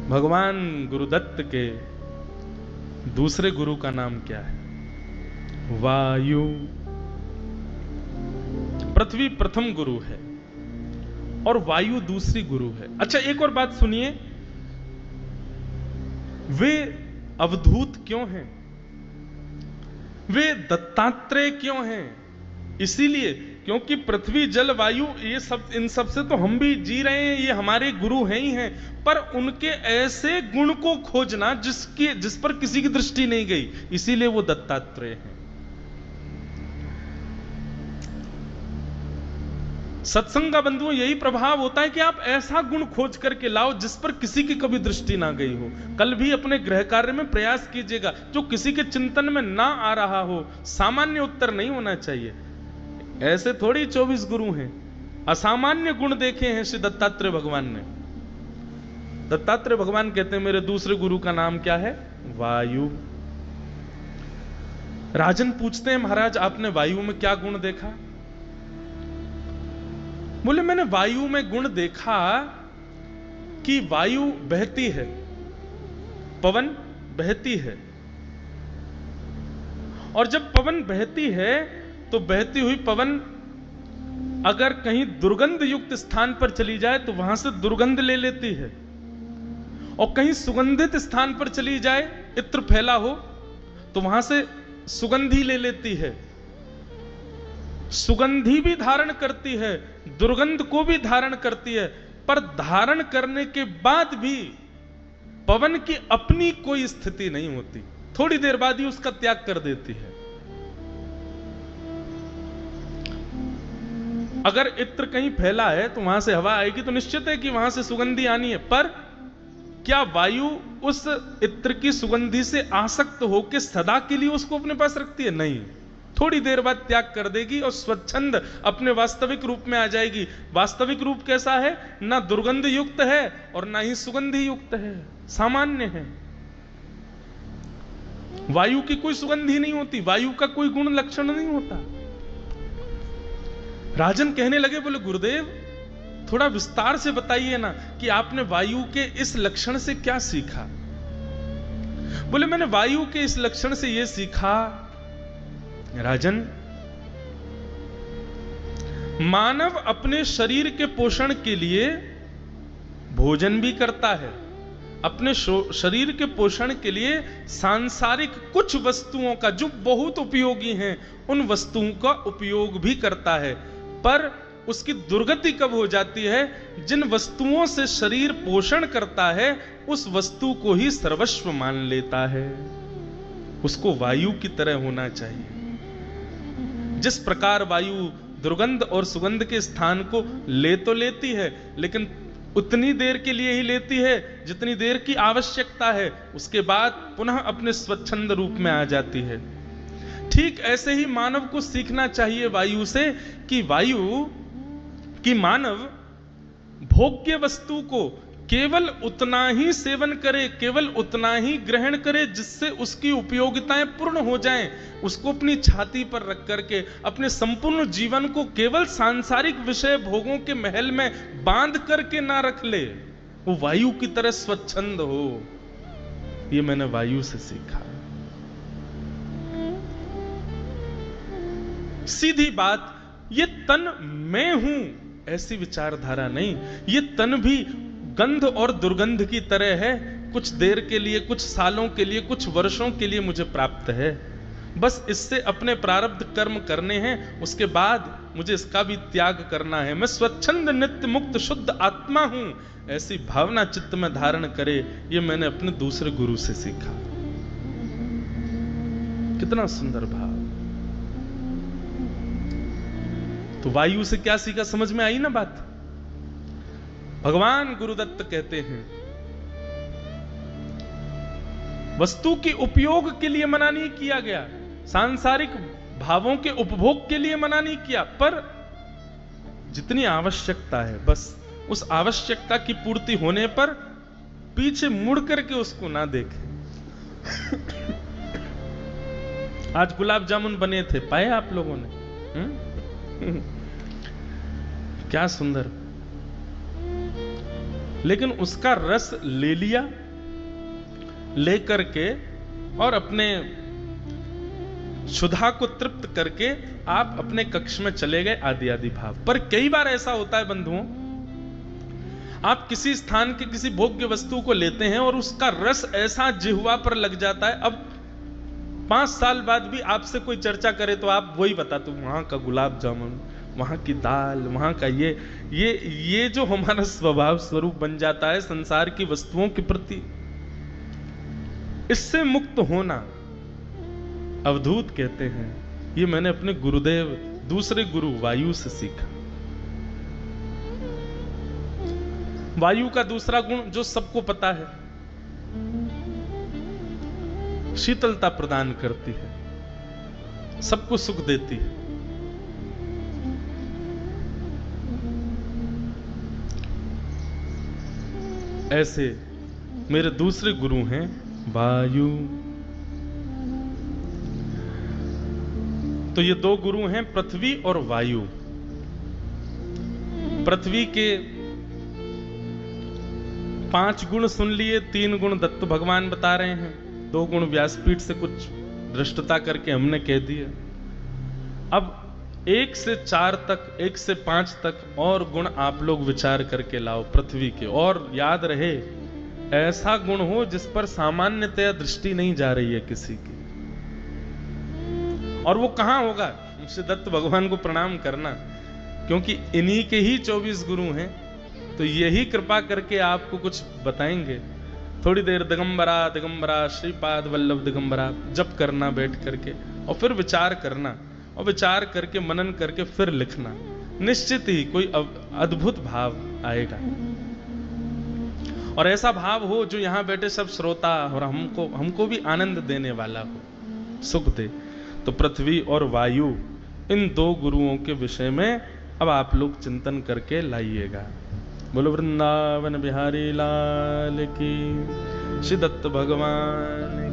भगवान गुरुदत्त के दूसरे गुरु का नाम क्या है? वायु। पृथ्वी प्रथम गुरु है और वायु दूसरी गुरु है। अच्छा, एक और बात सुनिए, वे अवधूत क्यों हैं? वे दत्तात्रेय क्यों हैं? इसीलिए क्योंकि पृथ्वी जल वायु ये सब, इन सब से तो हम भी जी रहे हैं, ये हमारे गुरु हैं ही हैं, पर उनके ऐसे गुण को खोजना जिस पर किसी की दृष्टि नहीं गई, इसीलिए वो दत्तात्रेय हैं। सत्संग का बंधुओं यही प्रभाव होता है कि आप ऐसा गुण खोज करके लाओ जिस पर किसी की कभी दृष्टि ना गई हो। कल भी अपने गृह कार्य में प्रयास कीजिएगा, जो किसी के चिंतन में ना आ रहा हो, सामान्य उत्तर नहीं होना चाहिए। ऐसे थोड़ी 24 गुरु हैं, असामान्य गुण देखे हैं श्री दत्तात्रेय भगवान ने। दत्तात्रेय भगवान कहते हैं मेरे दूसरे गुरु का नाम क्या है? वायु। राजन पूछते हैं महाराज आपने वायु में क्या गुण देखा? बोले मैंने वायु में गुण देखा कि वायु बहती है, पवन बहती है, और जब पवन बहती है तो बहती हुई पवन अगर कहीं दुर्गंध युक्त स्थान पर चली जाए तो वहां से दुर्गंध ले लेती है, और कहीं सुगंधित स्थान पर चली जाए, इत्र फैला हो तो वहां से सुगंधी ले लेती है। सुगंधी भी धारण करती है, दुर्गंध को भी धारण करती है, पर धारण करने के बाद भी पवन की अपनी कोई स्थिति नहीं होती, थोड़ी देर बाद ही उसका त्याग कर देती है। अगर इत्र कहीं फैला है तो वहां से हवा आएगी तो निश्चित है कि वहां से सुगंधी आनी है, पर क्या वायु उस इत्र की सुगंधी से आसक्त होकर सदा के लिए उसको अपने पास रखती है? नहीं, थोड़ी देर बाद त्याग कर देगी और स्वच्छंद अपने वास्तविक रूप में आ जाएगी। वास्तविक रूप कैसा है? ना दुर्गंध युक्त है और ना ही सुगंधी युक्त है, सामान्य है। वायु की कोई सुगंधी नहीं होती, वायु का कोई गुण लक्षण नहीं होता। राजन कहने लगे, बोले गुरुदेव थोड़ा विस्तार से बताइए ना कि आपने वायु के इस लक्षण से क्या सीखा? बोले मैंने वायु के इस लक्षण से यह सीखा, राजन मानव अपने शरीर के पोषण के लिए भोजन भी करता है, अपने शरीर के पोषण के लिए सांसारिक कुछ वस्तुओं का जो बहुत उपयोगी हैं उन वस्तुओं का उपयोग भी करता है, पर उसकी दुर्गति कब हो जाती है? जिन वस्तुओं से शरीर पोषण करता है उस वस्तु को ही सर्वस्व मान लेता है। उसको वायु की तरह होना चाहिए। जिस प्रकार वायु दुर्गंध और सुगंध के स्थान को ले तो लेती है, लेकिन उतनी देर के लिए ही लेती है जितनी देर की आवश्यकता है, उसके बाद पुनः अपने स्वच्छंद रूप में आ जाती है। ठीक ऐसे ही मानव को सीखना चाहिए वायु से कि वायु कि मानव भोग्य वस्तु को केवल उतना ही सेवन करे, केवल उतना ही ग्रहण करे जिससे उसकी उपयोगिताएं पूर्ण हो जाएं। उसको अपनी छाती पर रख करके अपने संपूर्ण जीवन को केवल सांसारिक विषय भोगों के महल में बांध करके ना रख ले, वो वायु की तरह स्वच्छंद हो। ये मैंने वायु से सीखा। सीधी बात, ये तन मैं हूं ऐसी विचारधारा नहीं। ये तन भी गंध और दुर्गंध की तरह है, कुछ देर के लिए, कुछ सालों के लिए, कुछ वर्षों के लिए मुझे प्राप्त है। बस इससे अपने प्रारब्ध कर्म करने हैं, उसके बाद मुझे इसका भी त्याग करना है। मैं स्वच्छंद नित्य मुक्त शुद्ध आत्मा हूं, ऐसी भावना चित्त में धारण करे। ये मैंने अपने दूसरे गुरु से सीखा। कितना सुंदर भाव। तो वायु से क्या सीखा, समझ में आई ना बात? भगवान गुरुदत्त कहते हैं वस्तु के उपयोग के लिए मना नहीं किया गया, सांसारिक भावों के उपभोग के लिए मना नहीं किया, पर जितनी आवश्यकता है बस उस आवश्यकता की पूर्ति होने पर पीछे मुड़ करके उसको ना देखें। आज गुलाब जामुन बने थे, पाए आप लोगों ने? क्या सुंदर। लेकिन उसका रस ले लिया, लेकर के और अपने क्षुधा को तृप्त करके आप अपने कक्ष में चले गए, आदि आदि भाव। पर कई बार ऐसा होता है बंधुओं, आप किसी स्थान के किसी भोग्य वस्तु को लेते हैं और उसका रस ऐसा जिह्वा पर लग जाता है, अब 5 साल बाद भी आपसे कोई चर्चा करे तो आप वही बताते, वहां का गुलाब जामुन, वहां की दाल, वहां का ये जो हमारा स्वभाव स्वरूप बन जाता है संसार की वस्तुओं के प्रति, इससे मुक्त होना अवधूत कहते हैं। ये मैंने अपने गुरुदेव, दूसरे गुरु वायु से सीखा। वायु का दूसरा गुण जो सबको पता है, शीतलता प्रदान करती है, सबको सुख देती है। ऐसे मेरे दूसरे गुरु हैं वायु। तो ये 2 गुरु हैं, पृथ्वी और वायु। पृथ्वी के 5 गुण सुन लिए, 3 गुण दत्त भगवान बता रहे हैं, 2 गुण व्यासपीठ से कुछ दृष्टता करके हमने कह दिए। अब 1 से 4 तक, 1 से 5 तक और गुण आप लोग विचार करके लाओ पृथ्वी के, और याद रहे ऐसा गुण हो जिस पर सामान्यतया दृष्टि नहीं जा रही है किसी की। और वो कहां होगा? मुझसे दत्त भगवान को प्रणाम करना, क्योंकि इन्हीं के ही 24 गुरु हैं, तो यही कृपा करके आपको कुछ बताएंगे। थोड़ी देर दिगंबरा दिगंबरा श्रीपाद वल्लभ दिगंबरा जप करना बैठ करके, और फिर विचार करना, और विचार करके मनन करके फिर लिखना, निश्चित ही कोई अद्भुत भाव आएगा। और ऐसा भाव हो जो यहां बैठे सब श्रोता और हमको भी आनंद देने वाला हो, सुख दे। तो पृथ्वी और वायु, इन 2 गुरुओं के विषय में अब आप लोग चिंतन करके लाइएगा। बोलो वृंदावन बिहारी लाल की, श्री दत्त भगवान